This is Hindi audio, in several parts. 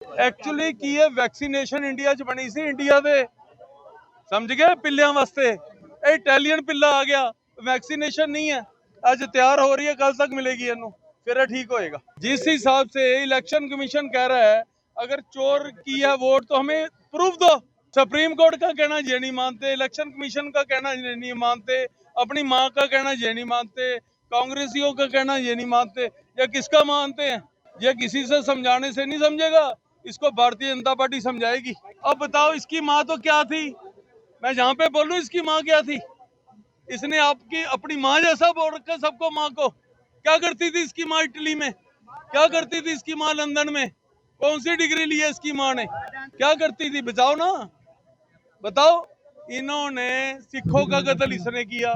एक्चुअली की है वैक्सीनेशन इंडिया च बनी सी इंडिया दे समझ गए पिल्लियां वास्ते इटालियन पिल्ला आ गया वैक्सीनेशन नहीं है आज तैयार हो रही है कल तक मिलेगी इनू फिर ठीक होएगा जिस हिसाब से इलेक्शन कमीशन कह रहा है अगर चोर की है वोट तो हमें प्रूफ दो सुप्रीम कोर्ट का कहना ये नहीं मानते इलेक्शन कमीशन का कहना ये नहीं मानते अपनी माँ का कहना ये नहीं मानते कांग्रेसियों का कहना ये नहीं मानते या किसका मानते हैं ये किसी से समझाने से नहीं समझेगा इसको भारतीय जनता पार्टी समझाएगी अब बताओ इसकी माँ तो क्या थी मैं जहां पे बोलूं इसकी माँ क्या थी इसने आपकी अपनी माँ जैसा बोल रखा सबको माँ को क्या करती थी इसकी माँ इटली में क्या करती थी इसकी माँ लंदन में कौन सी डिग्री ली है इसकी माँ ने क्या करती थी बताओ ना बताओ इन्होंने सिखों का कत्ल इसने किया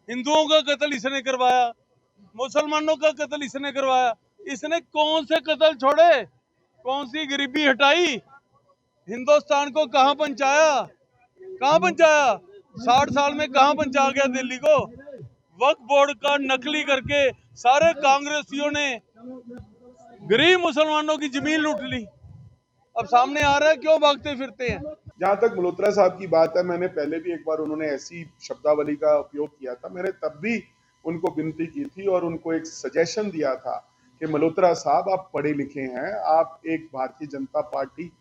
हिंदुओं का कत्ल इसने करवाया मुसलमानों का कत्ल इसने करवाया इसने कौन से कत्ल छोड़े कौन सी गरीबी हटाई हिंदुस्तान को कहां पहुंचाया 60 साल में कहां पहुंचा गया दिल्ली को वक्फ बोर्ड का नकली करके सारे कांग्रेसियों ने गरीब मुसलमानों की जमीन लूट ली अब सामने आ रहा है क्यों भागते फिरते हैं। जहां तक मल्होत्रा साहब की बात है, मैंने पहले भी एक बार उन्होंने ऐसी शब्दावली का उपयोग किया था। मैंने तब भी उनको विनती की थी और उनको एक सजेशन दिया था कि मल्होत्रा साहब आप पढ़े लिखे हैं, आप एक भारतीय जनता पार्टी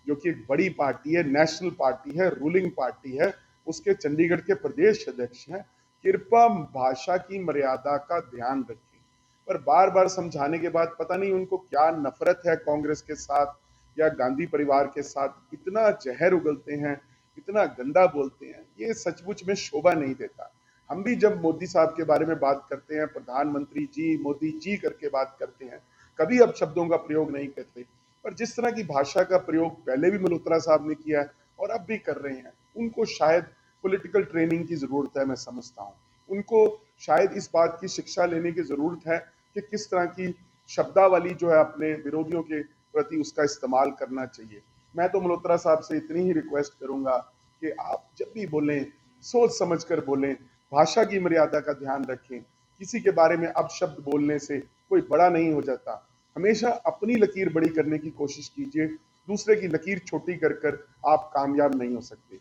जो कि एक बड़ी पार्टी है, नेशनल पार्टी है, रूलिंग पार्टी है, उसके चंडीगढ़ के प्रदेश अध्यक्ष हैं, कृपा भाषा की मर्यादा का ध्यान रखें। पर बार बार समझाने के बाद पता नहीं उनको क्या नफरत है कांग्रेस के साथ या गांधी परिवार के साथ, इतना जहर उगलते हैं, इतना गंदा बोलते हैं, ये सचमुच में शोभा नहीं देता। हम भी जब मोदी साहब के बारे में बात करते हैं, प्रधानमंत्री जी, मोदी जी करके बात करते हैं, कभी अब शब्दों का प्रयोग नहीं करते। पर जिस तरह की भाषा का प्रयोग पहले भी मल्होत्रा साहब ने किया है और अब भी कर रहे हैं, उनको शायद पॉलिटिकल ट्रेनिंग की जरूरत है। मैं समझता हूँ उनको शायद इस बात की शिक्षा लेने की जरूरत है कि किस तरह की शब्दावली जो है अपने विरोधियों के प्रति उसका इस्तेमाल करना चाहिए। मैं तो मल्होत्रा साहब से इतनी ही रिक्वेस्ट करूंगा कि आप जब भी बोलें सोच समझ कर बोलें, भाषा की मर्यादा का ध्यान रखें। किसी के बारे में अपशब्द बोलने से कोई बड़ा नहीं हो जाता। हमेशा अपनी लकीर बड़ी करने की कोशिश कीजिए, दूसरे की लकीर छोटी कर कर आप कामयाब नहीं हो सकते।